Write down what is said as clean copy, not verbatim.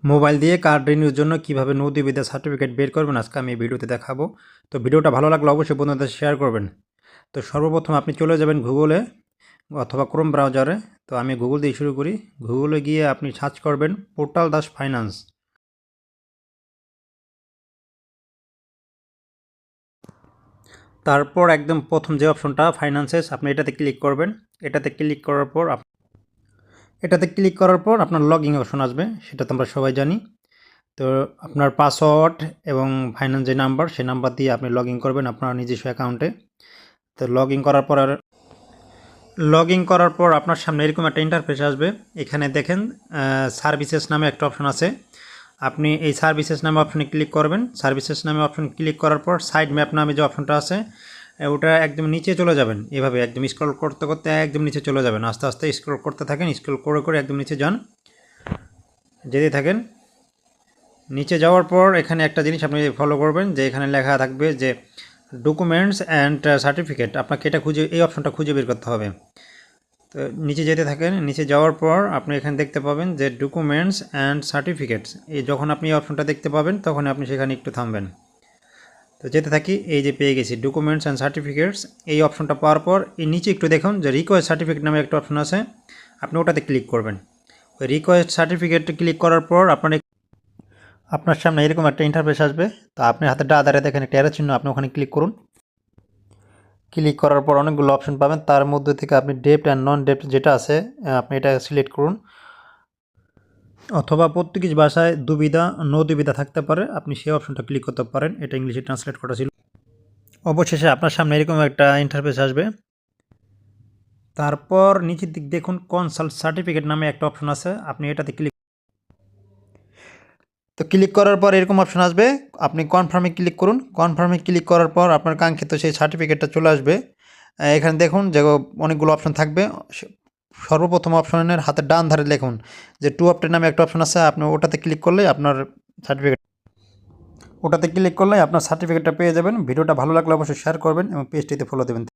Mobile দিয়ে card রিনিউর জন্য কিভাবে নৌ সুবিধা সার্টিফিকেট বের করবেন আজকে আমি এই ভিডিওতে দেখাবো। তো ভিডিওটা ভালো লাগলে অবশ্যই বন্ধুদের শেয়ার করবেন। তো সর্বপ্রথম আপনি চলে যাবেন গুগলে অথবা ক্রোম ব্রাউজারে। তো আমি গুগল দিয়ে শুরু করি। গুগলে গিয়ে আপনি সার্চ করবেন পোর্টাল দাস ফাইন্যান্স। তারপর একদম প্রথম যে অপশনটা ফাইন্যান্সেস, আপনি এটাতে ক্লিক করবেন। এটাতে ক্লিক করার পর আপনার লগইন অপশন আসবে, সেটা তো আমরা সবাই জানি। তো আপনার পাসওয়ার্ড এবং ফাইন্যান্স যে নাম্বার, সেই নাম্বার দিয়ে আপনি লগ ইন করবেন আপনার নিজস্ব অ্যাকাউন্টে। তো লগ ইন করার পর আপনার সামনে এরকম একটা ইন্টারফেস আসবে। এখানে দেখেন সার্ভিসেস নামে একটা অপশন আছে। আপনি এই সার্ভিসেস নামে অপশনে ক্লিক করবেন। সার্ভিসেস নামে অপশন ক্লিক করার পর সাইড ম্যাপ নামে যে অপশনটা আছে ওটা একদম নিচে চলে যাবেন। এভাবে একদম স্ক্রল করতে করতে একদম নিচে চলে যাবেন। আস্তে আস্তে স্ক্রল করতে থাকেন, স্ক্রল করে করে একদম নিচে যান, যেতে থাকেন। নিচে যাওয়ার পর এখানে একটা জিনিস আপনি ফলো করবেন, যে এখানে লেখা থাকবে যে ডকুমেন্টস অ্যান্ড সার্টিফিকেট। আপনাকে এটা এই অপশনটা খুঁজে বের করতে হবে। তো নিচে যেতে থাকেন, নিচে যাওয়ার পর আপনি এখানে দেখতে পাবেন যে ডকুমেন্টস অ্যান্ড সার্টিফিকেটস। যখন আপনি এই অপশনটা দেখতে পাবেন তখন আপনি সেখানে একটু থামবেন। তো যেতে থাকি, এই যে পেয়ে গেছি ডকুমেন্টস অ্যান্ড সার্টিফিকেটস। এই অপশনটা পাওয়ার পর এই নিচে একটু দেখুন যে রিকোয়েস্ট সার্টিফিকেট নামে একটা অপশন আছে, আপনি ওটাতে ক্লিক করবেন। ওই রিকোয়েস্ট সার্টিফিকেটে ক্লিক করার পর আপনার সামনে এরকম একটা ইন্টারফেস আসবে। তো আপনি হাতে ডান ধারে দেখেন একটা অ্যারো চিহ্ন, আপনি ওখানে ক্লিক করুন। ক্লিক করার পর অনেকগুলো অপশন পাবেন, তার মধ্যে থেকে আপনি ডেপ্ট অ্যান্ড নন ডেপ্ট যেটা আছে আপনি এটা সিলেক্ট করুন। অথবা পর্তুগিজ ভাষায় দুবিধা নো দুবিধা থাকতে পারে, আপনি সেই অপশনটা ক্লিক করতে পারেন। এটা ইংলিশে ট্রান্সলেট করা ছিল। অবশেষে আপনার সামনে এরকম একটা ইন্টারফেস আসবে। তারপর নিচের দিক দেখুন কনসাল্ট সার্টিফিকেট নামে একটা অপশন আছে, আপনি এটাতে ক্লিক করার পর এরকম অপশন আসবে, আপনি কনফার্মে ক্লিক করুন। কনফার্মে ক্লিক করার পর আপনার কাঙ্ক্ষিত সেই সার্টিফিকেটটা চলে আসবে। এখানে দেখুন যে অনেকগুলো অপশন থাকবে। সর্বপ্রথম অপশনের হাতের ডান ধারে দেখুন যে টু আপডেট নামে একটা অপশন আছে, আপনি ওটাতে ক্লিক করলেই আপনার সার্টিফিকেটটা পেয়ে যাবেন। ভিডিওটা ভালো লাগলে অবশ্যই শেয়ার করবেন এবং পেজটিতে ফলো দেবেন।